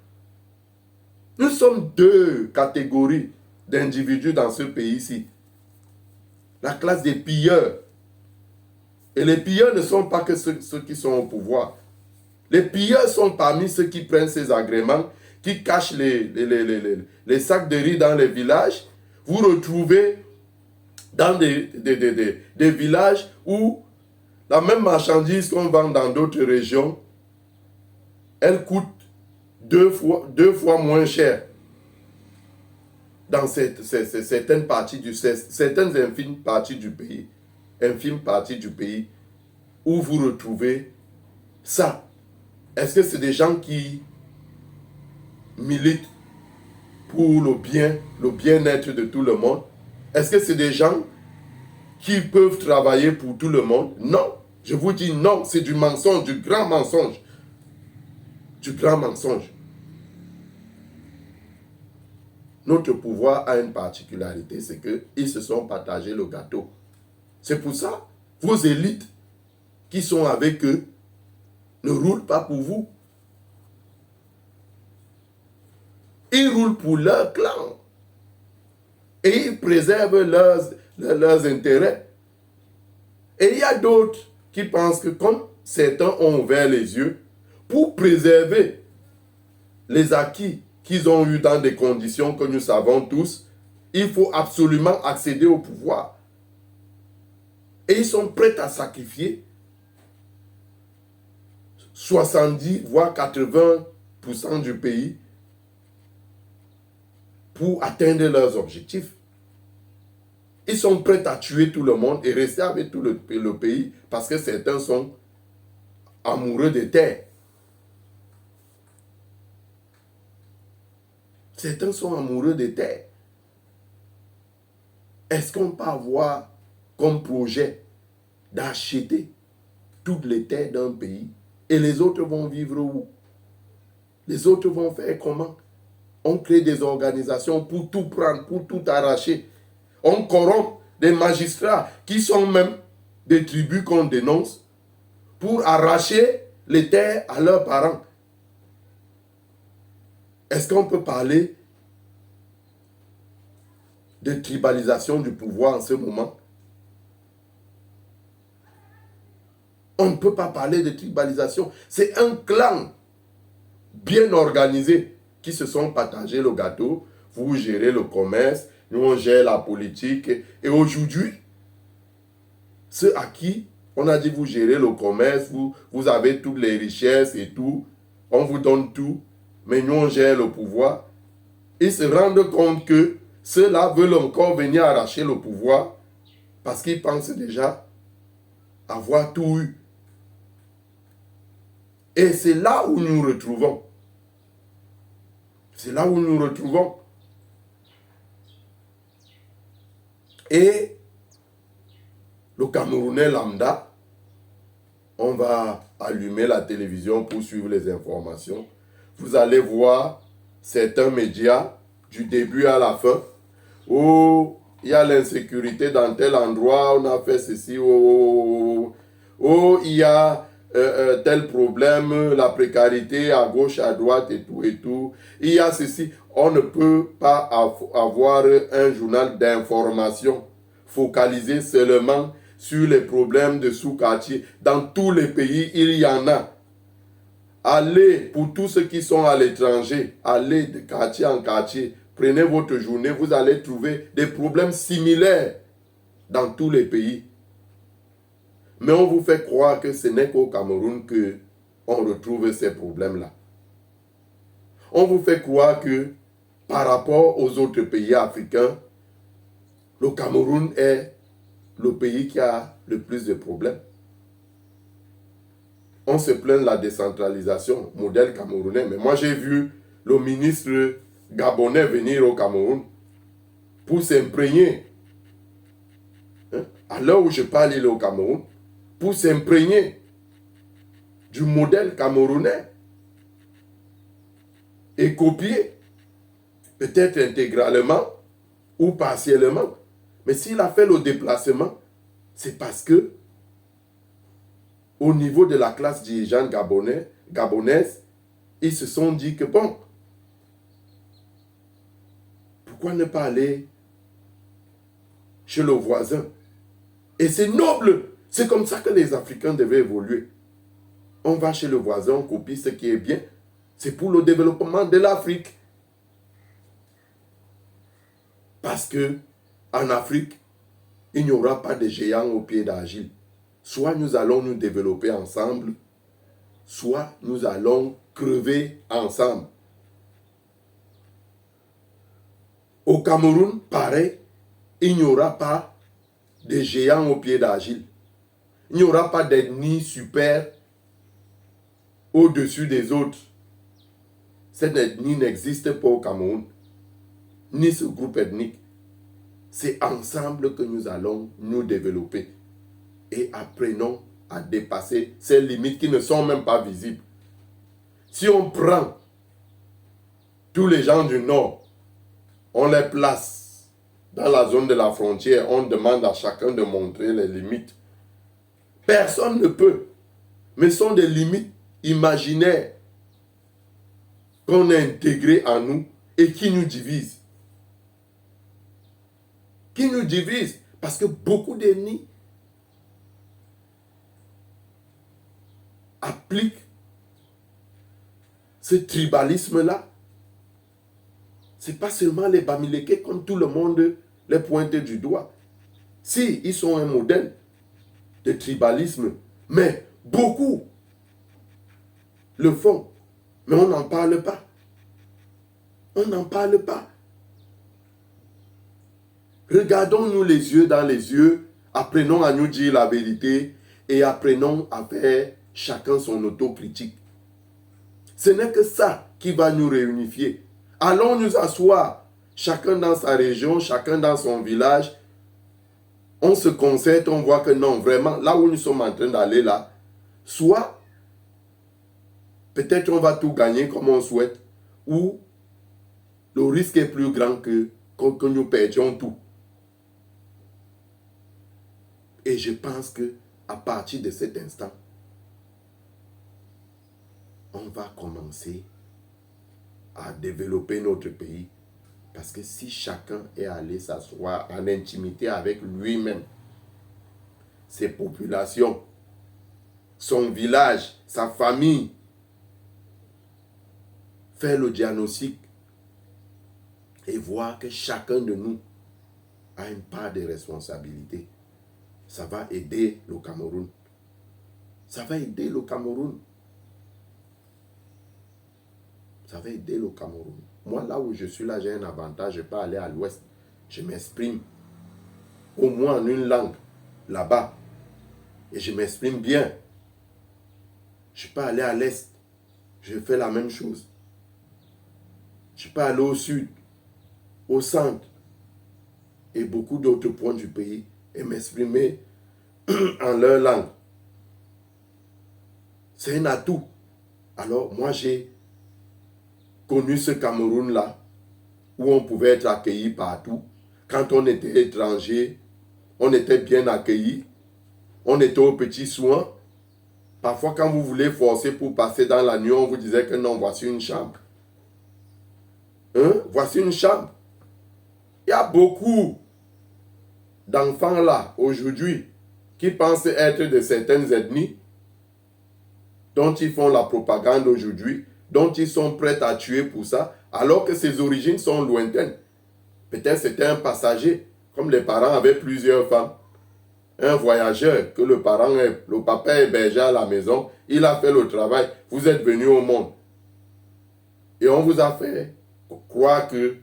Nous sommes 2 catégories d'individus dans ce pays-ci. La classe des pilleurs. Et les pilleurs ne sont pas que ceux qui sont au pouvoir. Les pilleurs sont parmi ceux qui prennent ces agréments, qui cachent les sacs de riz dans les villages. Vous retrouvez dans des villages où la même marchandise qu'on vend dans d'autres régions, elle coûte 2 fois moins cher dans certaines infimes parties du pays où vous retrouvez ça. Est-ce que c'est des gens qui militent pour le bien-être de tout le monde? Est-ce que c'est des gens qui peuvent travailler pour tout le monde? Non. Je vous dis non, c'est du mensonge, du grand mensonge. Du grand mensonge. Notre pouvoir a une particularité, c'est qu'ils se sont partagés le gâteau. C'est pour ça, vos élites qui sont avec eux ne roulent pas pour vous. Ils roulent pour leur clan. Et ils préservent leurs intérêts. Et il y a d'autres qui pensent que comme certains ont ouvert les yeux, pour préserver les acquis qu'ils ont eu dans des conditions que nous savons tous, il faut absolument accéder au pouvoir. Et ils sont prêts à sacrifier 70 voire 80% du pays pour atteindre leurs objectifs. Ils sont prêts à tuer tout le monde et rester avec tout le pays parce que certains sont amoureux des terres. Certains sont amoureux des terres. Est-ce qu'on peut avoir comme projet d'acheter toutes les terres d'un pays et les autres vont vivre où? Les autres vont faire comment? On crée des organisations pour tout prendre, pour tout arracher. On corrompt des magistrats qui sont même des tribus qu'on dénonce pour arracher les terres à leurs parents. Est-ce qu'on peut parler de tribalisation du pouvoir en ce moment? On ne peut pas parler de tribalisation. C'est un clan bien organisés qui se sont partagés le gâteau. Vous gérez le commerce, nous on gère la politique. Et aujourd'hui, ceux à qui on a dit vous gérez le commerce, vous avez toutes les richesses et tout, on vous donne tout, mais nous on gère le pouvoir. Ils se rendent compte que ceux-là veulent encore venir arracher le pouvoir parce qu'ils pensent déjà avoir tout eu. Et c'est là où nous nous retrouvons. C'est là où nous nous retrouvons. Et le Camerounais lambda, on va allumer la télévision pour suivre les informations. Vous allez voir certains médias du début à la fin où il y a l'insécurité dans tel endroit, on a fait ceci, il y a tel problème, la précarité à gauche, à droite et tout et tout. Il y a ceci, on ne peut pas avoir un journal d'information focalisé seulement sur les problèmes de sous-quartier. Dans tous les pays, il y en a. Allez, pour tous ceux qui sont à l'étranger, allez de quartier en quartier, prenez votre journée, vous allez trouver des problèmes similaires dans tous les pays. Mais on vous fait croire que ce n'est qu'au Cameroun qu'on retrouve ces problèmes-là. On vous fait croire que par rapport aux autres pays africains, le Cameroun est le pays qui a le plus de problèmes. On se plaint de la décentralisation, modèle camerounais. Mais moi, j'ai vu le ministre gabonais venir au Cameroun pour s'imprégner. À l'heure où je parle, il est au Cameroun pour s'imprégner du modèle camerounais et copier, peut-être intégralement ou partiellement. Mais s'il a fait le déplacement, c'est parce que au niveau de la classe dirigeante gabonaise, ils se sont dit que bon, pourquoi ne pas aller chez le voisin? Et c'est noble, c'est comme ça que les Africains devaient évoluer. On va chez le voisin, on copie ce qui est bien. C'est pour le développement de l'Afrique. Parce que en Afrique, il n'y aura pas de géants au pied d'argile. Soit nous allons nous développer ensemble, soit nous allons crever ensemble. Au Cameroun, pareil, il n'y aura pas de géants au pied d'argile. Il n'y aura pas d'ethnie super au-dessus des autres. Cette ethnie n'existe pas au Cameroun, ni ce groupe ethnique. C'est ensemble que nous allons nous développer. Et apprenons à dépasser ces limites qui ne sont même pas visibles. Si on prend tous les gens du Nord, on les place dans la zone de la frontière, on demande à chacun de montrer les limites. Personne ne peut. Mais ce sont des limites imaginaires qu'on a intégrées en nous et qui nous divisent. Qui nous divisent. Parce que beaucoup d'ennemis appliquent ce tribalisme-là. Ce n'est pas seulement les Bamileke comme tout le monde les pointe du doigt. Si, ils sont un modèle de tribalisme, mais beaucoup le font. Mais on n'en parle pas. On n'en parle pas. Regardons-nous les yeux dans les yeux, apprenons à nous dire la vérité et apprenons à faire chacun son autocritique. Ce n'est que ça qui va nous réunifier. Allons nous asseoir, chacun dans sa région, chacun dans son village. On se concerte, on voit que non, vraiment, là où nous sommes en train d'aller là, soit peut-être on va tout gagner comme on souhaite, ou le risque est plus grand que nous perdions tout. Et je pense que à partir de cet instant, on va commencer à développer notre pays. Parce que si chacun est allé s'asseoir en intimité avec lui-même, ses populations, son village, sa famille, faire le diagnostic et voir que chacun de nous a une part de responsabilité. Ça va aider le Cameroun. Ça va aider le Cameroun. Ça va aider le Cameroun. Moi, là où je suis là, j'ai un avantage. Je peux aller à l'ouest. Je m'exprime au moins en une langue là-bas. Et je m'exprime bien. Je peux aller à l'est. Je fais la même chose. Je peux aller au sud, au centre et beaucoup d'autres points du pays et m'exprimer en leur langue. C'est un atout. Alors, moi, j'ai connu ce Cameroun-là où on pouvait être accueilli partout. Quand on était étranger, on était bien accueilli. On était aux petits soins. Parfois, quand vous voulez forcer pour passer dans la nuit, on vous disait que non, voici une chambre. Voici une chambre. Il y a beaucoup d'enfants là, aujourd'hui, qui pensent être de certaines ethnies, dont ils font la propagande aujourd'hui, dont ils sont prêts à tuer pour ça, alors que ses origines sont lointaines. Peut-être c'était un passager, comme les parents avaient plusieurs femmes. Un voyageur que le papa hébergeait à la maison, il a fait le travail, vous êtes venu au monde. Et on vous a fait croire que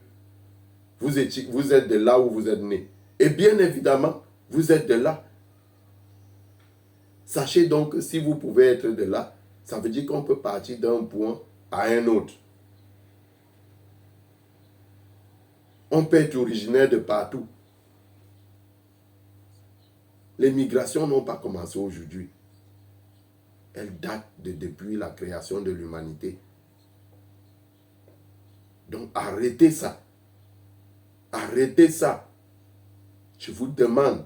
vous êtes de là où vous êtes né. Et bien évidemment, vous êtes de là. Sachez donc que si vous pouvez être de là, ça veut dire qu'on peut partir d'un point à un autre. On peut être originaire de partout. Les migrations n'ont pas commencé aujourd'hui. Elles datent depuis la création de l'humanité. Donc arrêtez ça. Arrêtez ça. Je vous demande.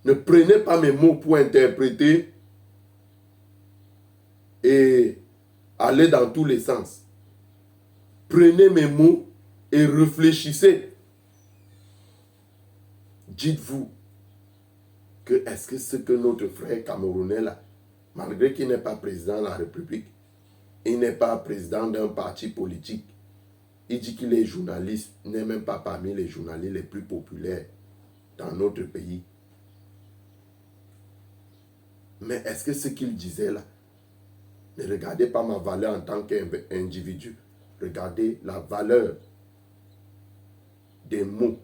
Ne prenez pas mes mots pour interpréter et aller dans tous les sens. Prenez mes mots et réfléchissez. Dites-vous que est-ce que ce que notre frère camerounais là, malgré qu'il n'est pas président de la République, il n'est pas président d'un parti politique, il dit qu'il est journaliste, il n'est même pas parmi les journalistes les plus populaires dans notre pays. Mais est-ce que ce qu'il disait là, ne regardez pas ma valeur en tant qu'individu, regardez la valeur des mots.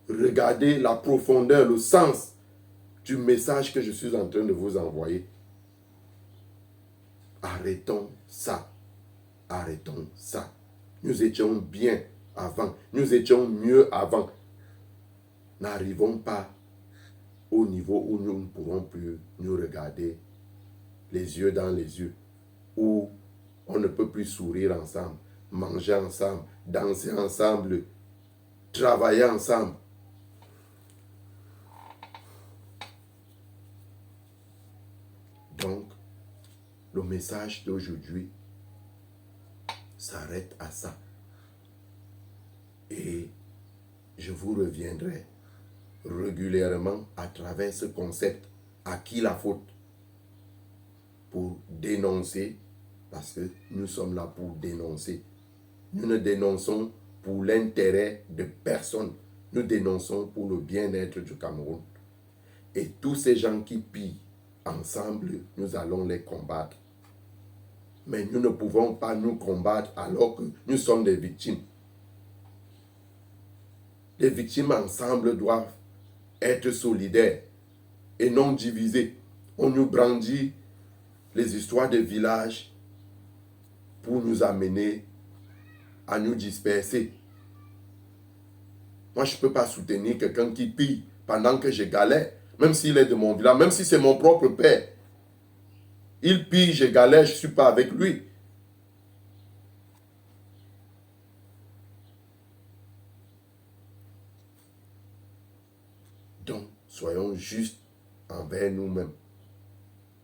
Regardez la profondeur, le sens du message que je suis en train de vous envoyer. Arrêtons ça. Arrêtons ça. Nous étions bien avant. Nous étions mieux avant. N'arrivons pas au niveau où nous ne pourrons plus nous regarder les yeux dans les yeux. Où on ne peut plus sourire ensemble, manger ensemble, danser ensemble, travailler ensemble. Donc, le message d'aujourd'hui s'arrête à ça. Et je vous reviendrai régulièrement à travers ce concept. À qui la faute? Pour dénoncer, parce que nous sommes là pour dénoncer. Nous ne dénonçons pour l'intérêt de personne. Nous dénonçons pour le bien-être du Cameroun. Et tous ces gens qui pillent, ensemble, nous allons les combattre. Mais nous ne pouvons pas nous combattre alors que nous sommes des victimes. Les victimes ensemble doivent être solidaires et non divisées. On nous brandit les histoires de villages pour nous amener à nous disperser. Moi, je ne peux pas soutenir quelqu'un qui pille pendant que je galère, même s'il est de mon village, même si c'est mon propre père. Il pille, je galère, je ne suis pas avec lui. Donc, soyons justes envers nous-mêmes.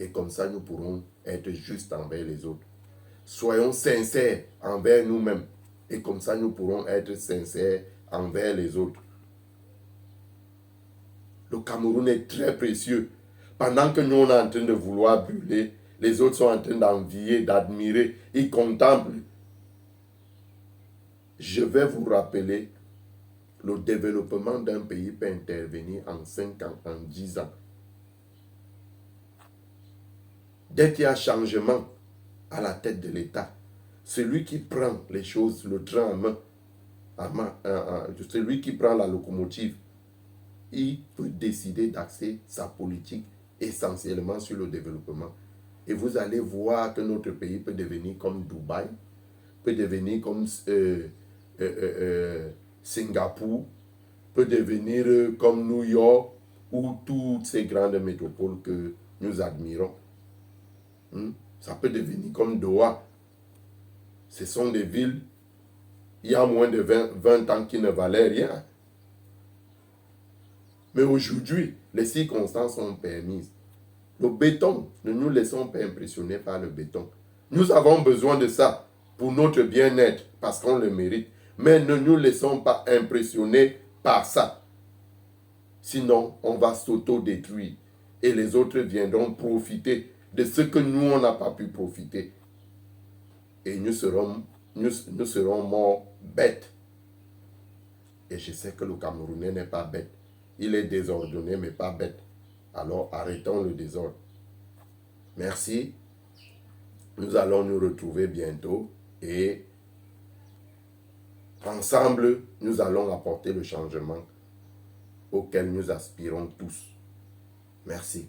Et comme ça, nous pourrons être justes envers les autres. Soyons sincères envers nous-mêmes. Et comme ça, nous pourrons être sincères envers les autres. Le Cameroun est très précieux. Pendant que nous, on est en train de vouloir brûler Les autres sont en train d'envier, d'admirer. Ils contemplent. Je vais vous rappeler, le développement d'un pays peut intervenir en 5 ans, en 10 ans. Dès qu'il y a changement à la tête de l'État, celui qui prend les choses, le train en main, celui qui prend la locomotive, il peut décider d'axer sa politique essentiellement sur le développement. Et vous allez voir que notre pays peut devenir comme Dubaï, peut devenir comme Singapour, peut devenir comme New York ou toutes ces grandes métropoles que nous admirons. Ça peut devenir comme Doha. Ce sont des villes, il y a moins de 20 ans qui ne valaient rien. Mais aujourd'hui, les circonstances sont permises. Le béton, ne nous laissons pas impressionner par le béton. Nous avons besoin de ça pour notre bien-être, parce qu'on le mérite. Mais ne nous laissons pas impressionner par ça. Sinon, on va s'auto-détruire. Et les autres viendront profiter de ce que nous, on n'a pas pu profiter. Et nous serons morts bêtes. Et je sais que le Camerounais n'est pas bête. Il est désordonné, mais pas bête. Alors arrêtons le désordre. Merci. Nous allons nous retrouver bientôt et ensemble, nous allons apporter le changement auquel nous aspirons tous. Merci.